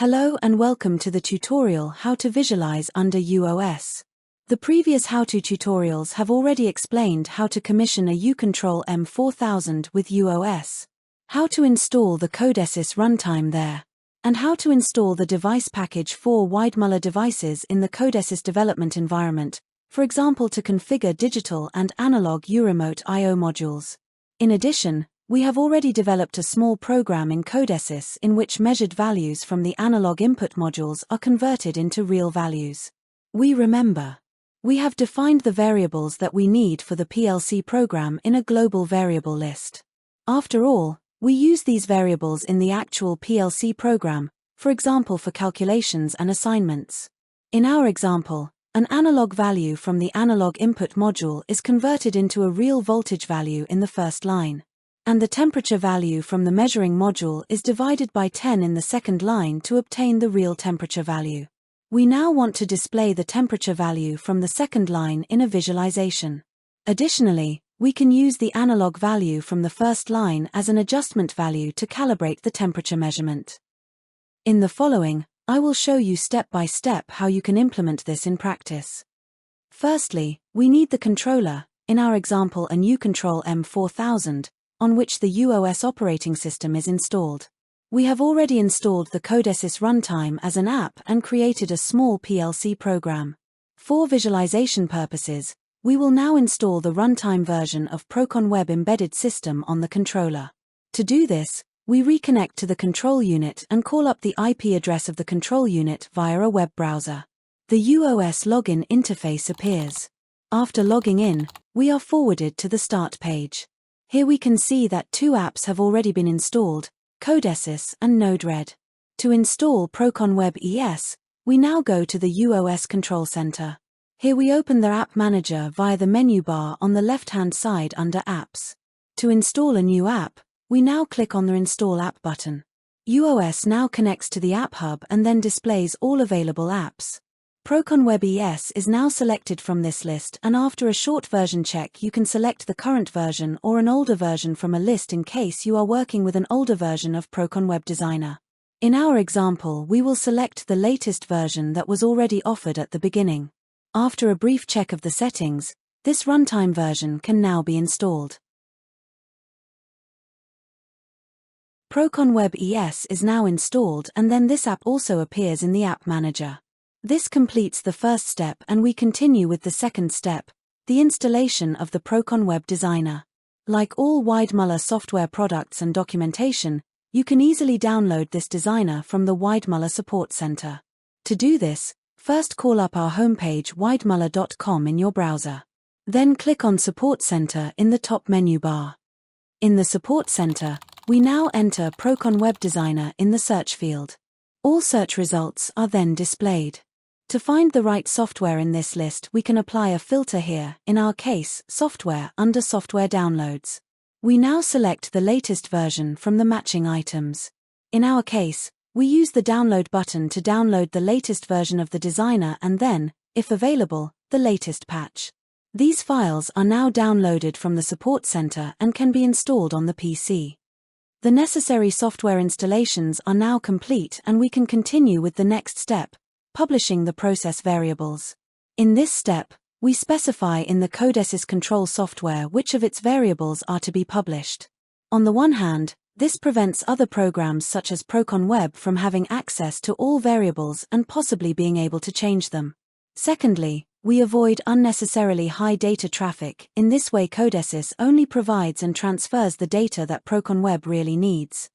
Hello and welcome to the tutorial How to Visualize under UOS. The previous how-to tutorials have already explained how to commission a uControl M4000 with UOS, how to install the CODESYS runtime there, and how to install the device package for Weidmüller devices in the CODESYS development environment, for example to configure digital and analog Uremote I/O modules. In addition, we have already developed a small program in CODESYS in which measured values from the analog input modules are converted into real values. We have defined the variables that we need for the PLC program in a global variable list. After all, we use these variables in the actual PLC program, for example for calculations and assignments. In our example, an analog value from the analog input module is converted into a real voltage value in the first line. And the temperature value from the measuring module is divided by 10 in the second line to obtain the real temperature value. We now want to display the temperature value from the second line in a visualization. Additionally, we can use the analog value from the first line as an adjustment value to calibrate the temperature measurement. In the following, I will show you step by step how you can implement this in practice. Firstly, we need the controller, in our example a uControl M4000, on which the UOS operating system is installed. We have already installed the CODESYS runtime as an app and created a small PLC program. For visualization purposes, we will now install the runtime version of PROCON-WEB Embedded System on the controller. To do this, we reconnect to the control unit and call up the IP address of the control unit via a web browser. The UOS login interface appears. After logging in, we are forwarded to the start page. Here we can see that two apps have already been installed, CODESYS and Node-RED. To install PROCON-WEB ES, we now go to the UOS Control Center. Here we open the App Manager via the menu bar on the left-hand side under Apps. To install a new app, we now click on the Install App button. UOS now connects to the App Hub and then displays all available apps. PROCON-WEB ES is now selected from this list, and after a short version check you can select the current version or an older version from a list in case you are working with an older version of PROCON-WEB Designer. In our example we will select the latest version that was already offered at the beginning. After a brief check of the settings, this runtime version can now be installed. PROCON-WEB ES is now installed, and then this app also appears in the App Manager. This completes the first step and we continue with the second step, the installation of the PROCON-WEB Designer. Like all Weidmüller software products and documentation, you can easily download this designer from the Weidmüller Support Center. To do this, first call up our homepage weidmuller.com in your browser. Then click on Support Center in the top menu bar. In the Support Center, we now enter PROCON-WEB Designer in the search field. All search results are then displayed. To find the right software in this list we can apply a filter here, in our case, Software, under Software Downloads. We now select the latest version from the matching items. In our case, we use the download button to download the latest version of the designer and then, if available, the latest patch. These files are now downloaded from the Support Center and can be installed on the PC. The necessary software installations are now complete and we can continue with the next step, publishing the process variables. In this step, we specify in the CODESYS control software which of its variables are to be published. On the one hand, this prevents other programs such as PROCON-WEB from having access to all variables and possibly being able to change them. Secondly, we avoid unnecessarily high data traffic. In this way CODESYS only provides and transfers the data that PROCON-WEB really needs.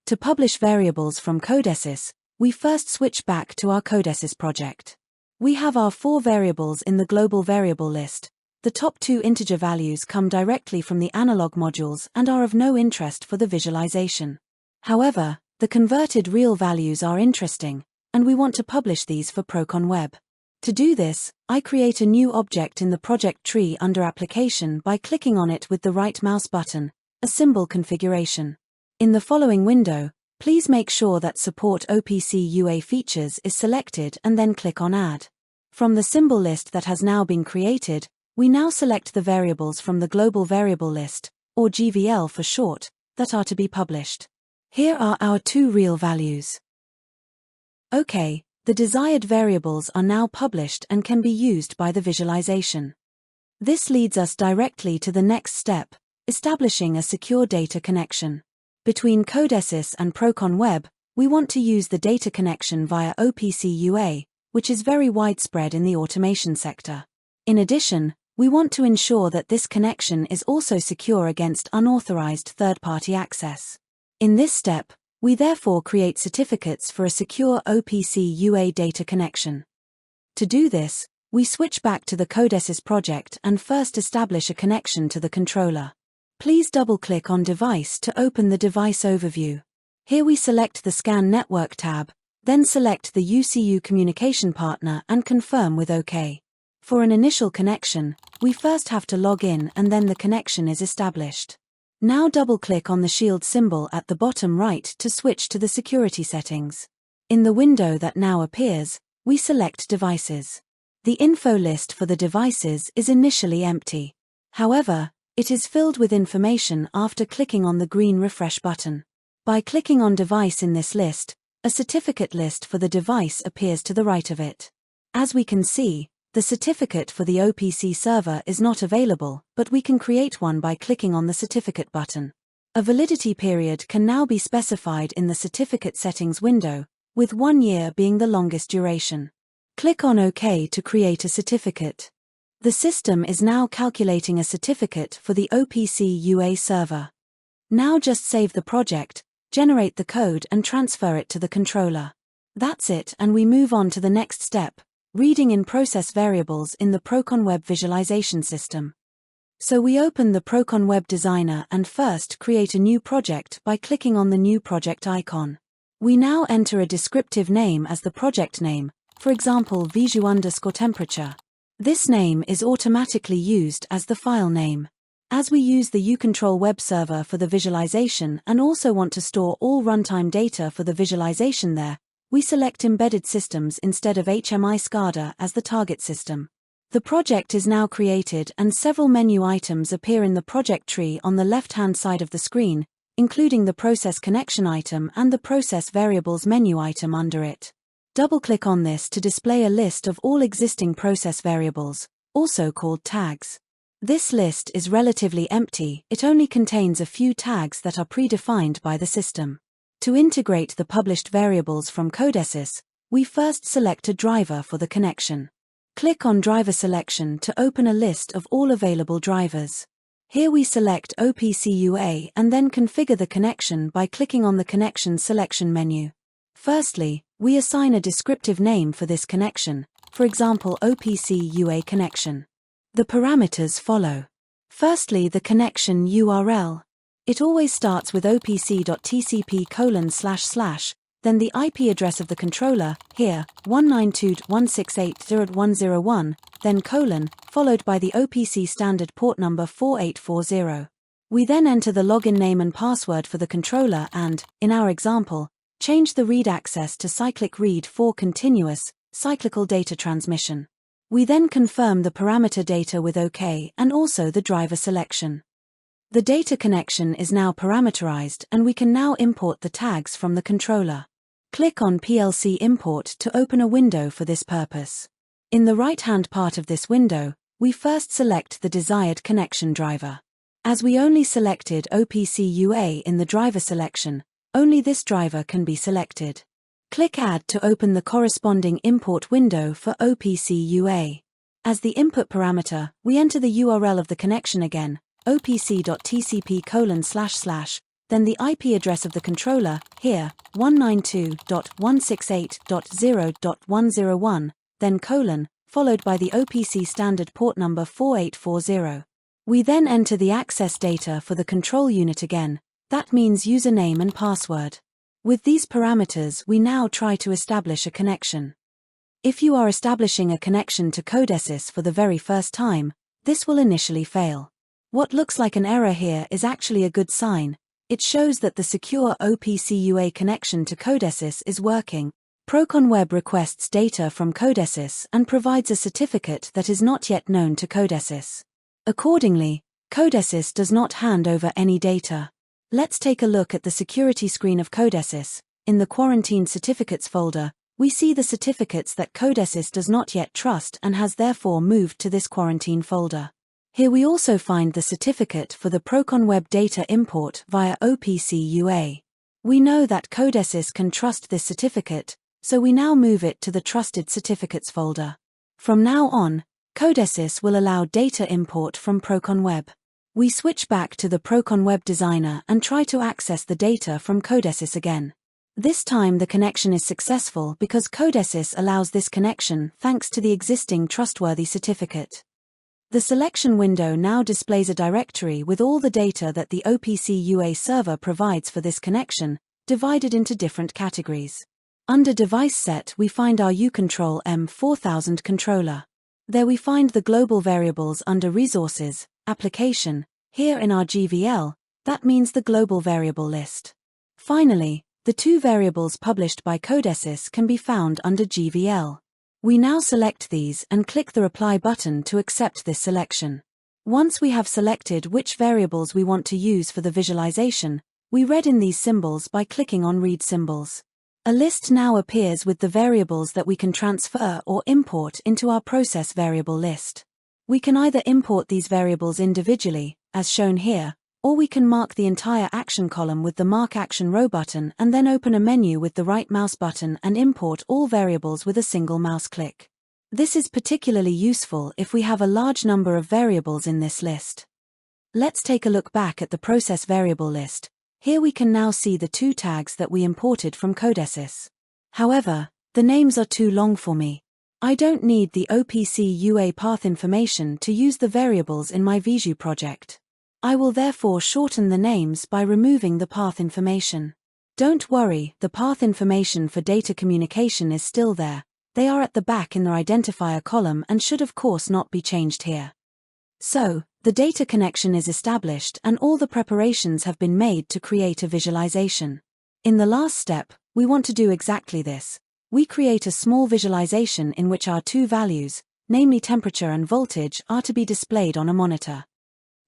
To publish variables from CODESYS, we first switch back to our CODESYS project. We have our 4 variables in the global variable list. The top 2 integer values come directly from the analog modules and are of no interest for the visualization. However, the converted real values are interesting, and we want to publish these for PROCON-WEB. To do this, I create a new object in the project tree under Application by clicking on it with the right mouse button, a symbol configuration. In the following window, please make sure that Support OPC UA features is selected and then click on Add. From the symbol list that has now been created, we now select the variables from the global variable list, or GVL for short, that are to be published. Here are our 2 real values. OK, the desired variables are now published and can be used by the visualization. This leads us directly to the next step, establishing a secure data connection. Between CODESYS and PROCON-WEB, we want to use the data connection via OPC UA, which is very widespread in the automation sector. In addition, we want to ensure that this connection is also secure against unauthorized third-party access. In this step, we therefore create certificates for a secure OPC UA data connection. To do this, we switch back to the CODESYS project and first establish a connection to the controller. Please double-click on Device to open the device overview. Here we select the Scan Network tab, then select the UCU communication partner and confirm with OK. For an initial connection, we first have to log in and then the connection is established. Now double-click on the shield symbol at the bottom right to switch to the security settings. In the window that now appears, we select Devices. The info list for the devices is initially empty. However, it is filled with information after clicking on the green refresh button. By clicking on Device in this list, a certificate list for the device appears to the right of it. As we can see, the certificate for the OPC server is not available, but we can create one by clicking on the certificate button. A validity period can now be specified in the certificate settings window, with 1 year being the longest duration. Click on OK to create a certificate. The system is now calculating a certificate for the OPC UA server. Now just save the project, generate the code and transfer it to the controller. That's it, and we move on to the next step, reading in process variables in the PROCON-WEB visualization system. So we open the PROCON-WEB Designer and first create a new project by clicking on the New Project icon. We now enter a descriptive name as the project name, for example Visu_temperature. This name is automatically used as the file name. As we use the uControl web server for the visualization and also want to store all runtime data for the visualization there, we select Embedded Systems instead of HMI SCADA as the target system. The project is now created and several menu items appear in the project tree on the left-hand side of the screen, including the Process Connection item and the Process Variables menu item under it. Double-click on this to display a list of all existing process variables, also called tags. This list is relatively empty, it only contains a few tags that are predefined by the system. To integrate the published variables from CODESYS, we first select a driver for the connection. Click on Driver Selection to open a list of all available drivers. Here we select OPC UA and then configure the connection by clicking on the Connection Selection menu. Firstly, we assign a descriptive name for this connection, for example OPC UA connection. The parameters follow. Firstly, the connection URL. It always starts with opc.tcp://, then the IP address of the controller, here, 192.168.0.101, then colon, followed by the OPC standard port number 4840. We then enter the login name and password for the controller and, in our example, change the read access to cyclic read for continuous, cyclical data transmission. We then confirm the parameter data with OK and also the driver selection. The data connection is now parameterized and we can now import the tags from the controller. Click on PLC Import to open a window for this purpose. In the right-hand part of this window, we first select the desired connection driver. As we only selected OPC UA in the driver selection, only this driver can be selected. Click Add to open the corresponding import window for OPC UA. As the input parameter, we enter the URL of the connection again, opc.tcp://, then the IP address of the controller, here, 192.168.0.101, then colon, followed by the OPC standard port number 4840. We then enter the access data for the control unit again, that means username and password. With these parameters we now try to establish a connection. If you are establishing a connection to CODESYS for the very first time, this will initially fail. What looks like an error here is actually a good sign. It shows that the secure OPC UA connection to CODESYS is working. PROCON-WEB requests data from CODESYS and provides a certificate that is not yet known to CODESYS. Accordingly, CODESYS does not hand over any data. Let's take a look at the security screen of CODESYS. In the Quarantine Certificates folder, we see the certificates that CODESYS does not yet trust and has therefore moved to this quarantine folder. Here we also find the certificate for the PROCON-WEB data import via OPC UA. We know that CODESYS can trust this certificate, so we now move it to the Trusted Certificates folder. From now on, CODESYS will allow data import from PROCON-WEB. We switch back to the PROCON-WEB designer and try to access the data from CODESYS again. This time the connection is successful because CODESYS allows this connection thanks to the existing trustworthy certificate. The selection window now displays a directory with all the data that the OPC UA server provides for this connection, divided into different categories. Under Device Set we find our uControl M4000 controller. There we find the global variables under Resources, Application, here in our GVL, that means the global variable list. Finally, the two variables published by CODESYS can be found under GVL. We now select these and click the Reply button to accept this selection. Once we have selected which variables we want to use for the visualization, we read in these symbols by clicking on Read Symbols. A list now appears with the variables that we can transfer or import into our process variable list. We can either import these variables individually, as shown here, or we can mark the entire action column with the Mark Action Row button and then open a menu with the right mouse button and import all variables with a single mouse click. This is particularly useful if we have a large number of variables in this list. Let's take a look back at the process variable list. Here we can now see the two tags that we imported from CODESYS. However, the names are too long for me. I don't need the OPC UA path information to use the variables in my Visu project. I will therefore shorten the names by removing the path information. Don't worry, the path information for data communication is still there. They are at the back in the identifier column and should of course not be changed here. So, the data connection is established and all the preparations have been made to create a visualization. In the last step, we want to do exactly this. We create a small visualization in which our two values, namely temperature and voltage, are to be displayed on a monitor.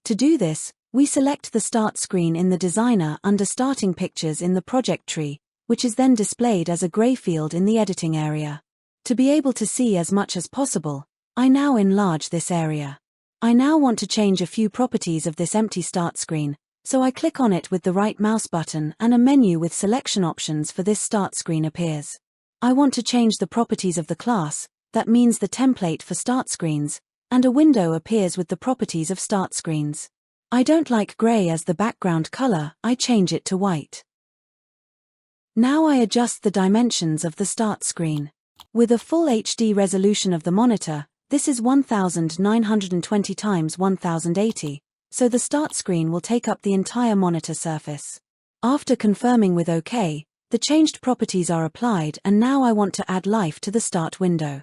To do this, we select the Start screen in the designer under Starting Pictures in the project tree, which is then displayed as a gray field in the editing area. To be able to see as much as possible, I now enlarge this area. I now want to change a few properties of this empty Start screen, so I click on it with the right mouse button and a menu with selection options for this Start screen appears. I want to change the properties of the class, that means the template for Start screens, and a window appears with the properties of Start screens. I don't like gray as the background color, I change it to white. Now I adjust the dimensions of the Start screen. With a full HD resolution of the monitor, this is 1920 x 1080, so the Start screen will take up the entire monitor surface. After confirming with OK, the changed properties are applied and now I want to add life to the Start window.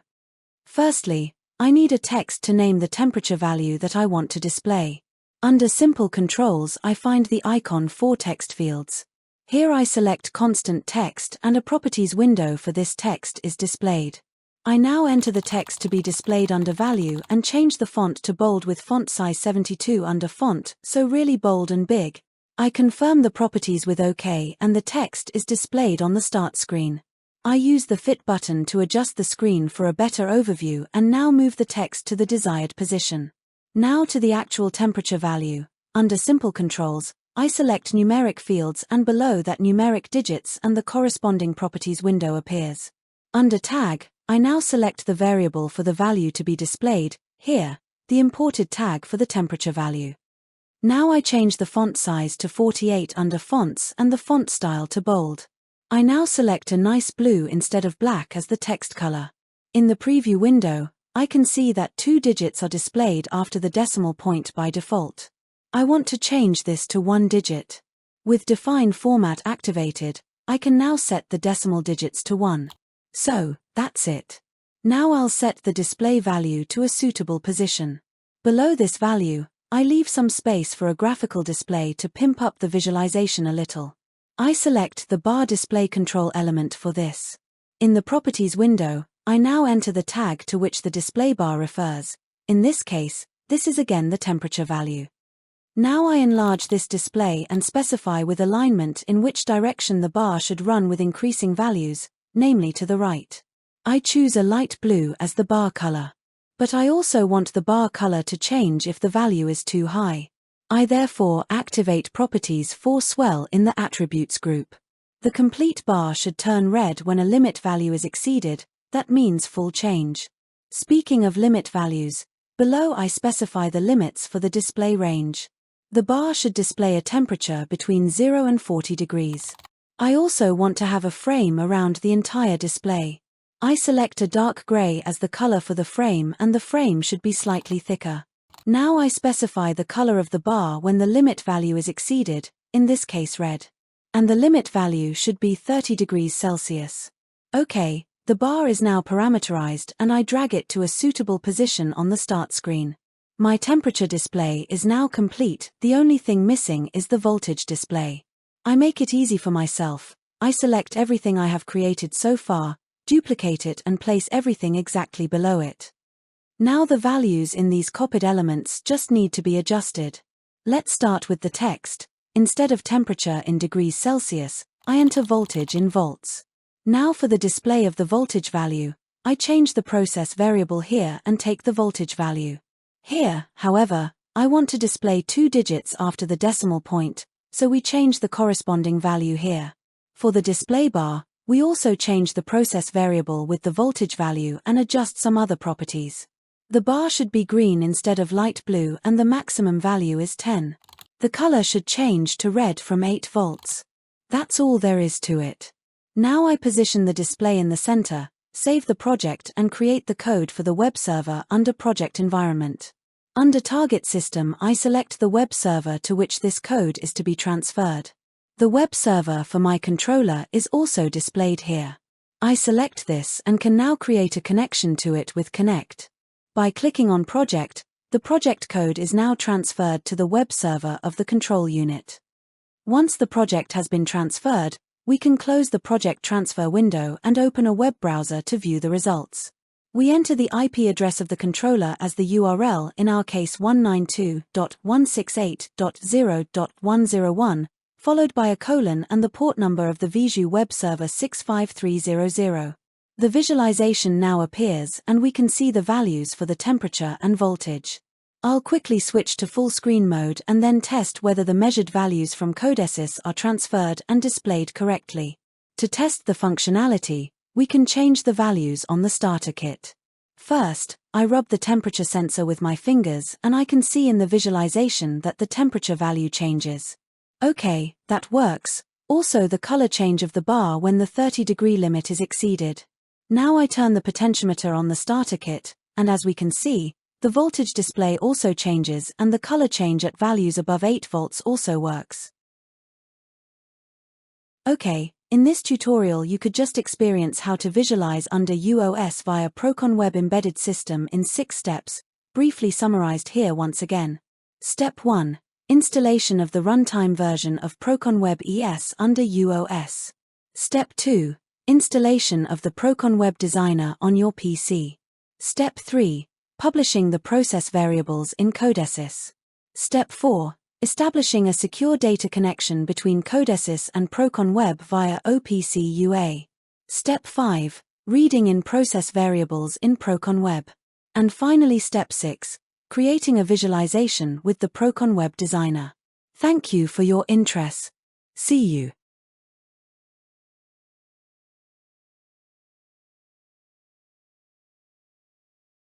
Firstly, I need a text to name the temperature value that I want to display. Under Simple Controls I find the icon for text fields. Here I select Constant Text and a Properties window for this text is displayed. I now enter the text to be displayed under Value and change the font to bold with font size 72 under Font, so really bold and big. I confirm the properties with OK and the text is displayed on the Start screen. I use the Fit button to adjust the screen for a better overview and now move the text to the desired position. Now to the actual temperature value. Under Simple Controls, I select Numeric fields and below that numeric digits and the corresponding properties window appears. Under Tag, I now select the variable for the value to be displayed, here, the imported tag for the temperature value. Now I change the font size to 48 under Fonts and the font style to bold. I now select a nice blue instead of black as the text color. In the preview window, I can see that 2 digits are displayed after the decimal point by default. I want to change this to 1 digit. With Define Format activated, I can now set the decimal digits to 1. So, that's it. Now I'll set the display value to a suitable position. Below this value, I leave some space for a graphical display to pimp up the visualization a little. I select the bar display control element for this. In the Properties window, I now enter the tag to which the display bar refers. In this case, this is again the temperature value. Now I enlarge this display and specify with alignment in which direction the bar should run with increasing values, namely to the right. I choose a light blue as the bar color. But I also want the bar color to change if the value is too high. I therefore activate properties for swell in the attributes group. The complete bar should turn red when a limit value is exceeded, that means full change. Speaking of limit values, below I specify the limits for the display range. The bar should display a temperature between 0 and 40 degrees. I also want to have a frame around the entire display. I select a dark gray as the color for the frame, and the frame should be slightly thicker. Now I specify the color of the bar when the limit value is exceeded, in this case red. And the limit value should be 30 degrees Celsius. Okay, the bar is now parameterized and I drag it to a suitable position on the start screen. My temperature display is now complete, the only thing missing is the voltage display. I make it easy for myself. I select everything I have created so far, duplicate it and place everything exactly below it. Now the values in these copied elements just need to be adjusted. Let's start with the text. Instead of temperature in degrees Celsius, I enter voltage in volts. Now for the display of the voltage value, I change the process variable here and take the voltage value. Here, however, I want to display 2 digits after the decimal point, so we change the corresponding value here. For the display bar, we also change the process variable with the voltage value and adjust some other properties. The bar should be green instead of light blue and the maximum value is 10. The color should change to red from 8 volts. That's all there is to it. Now I position the display in the center, save the project and create the code for the web server under Project Environment. Under Target System I select the web server to which this code is to be transferred. The web server for my controller is also displayed here. I select this and can now create a connection to it with Connect. By clicking on Project, the project code is now transferred to the web server of the control unit. Once the project has been transferred, we can close the project transfer window and open a web browser to view the results. We enter the IP address of the controller as the URL, in our case 192.168.0.101, followed by a colon and the port number of the Visu web server 65300. The visualization now appears and we can see the values for the temperature and voltage. I'll quickly switch to full screen mode and then test whether the measured values from CODESYS are transferred and displayed correctly. To test the functionality, we can change the values on the starter kit. First, I rub the temperature sensor with my fingers and I can see in the visualization that the temperature value changes. Okay, that works. Also the color change of the bar when the 30-degree limit is exceeded. Now I turn the potentiometer on the starter kit, and as we can see, the voltage display also changes and the color change at values above 8 volts also works. Okay, in this tutorial you could just experience how to visualize under UOS via PROCON-WEB Embedded System in 6 steps, briefly summarized here once again. Step 1. Installation of the runtime version of PROCON-WEB ES under UOS. Step 2. Installation of the PROCON-WEB Designer on your PC. Step 3. Publishing the process variables in CODESYS. Step 4. Establishing a secure data connection between CODESYS and PROCON-WEB via OPC UA. Step 5. Reading in process variables in PROCON-WEB. And finally Step 6. Creating a visualization with the PROCON-WEB Designer. Thank you for your interest. See you.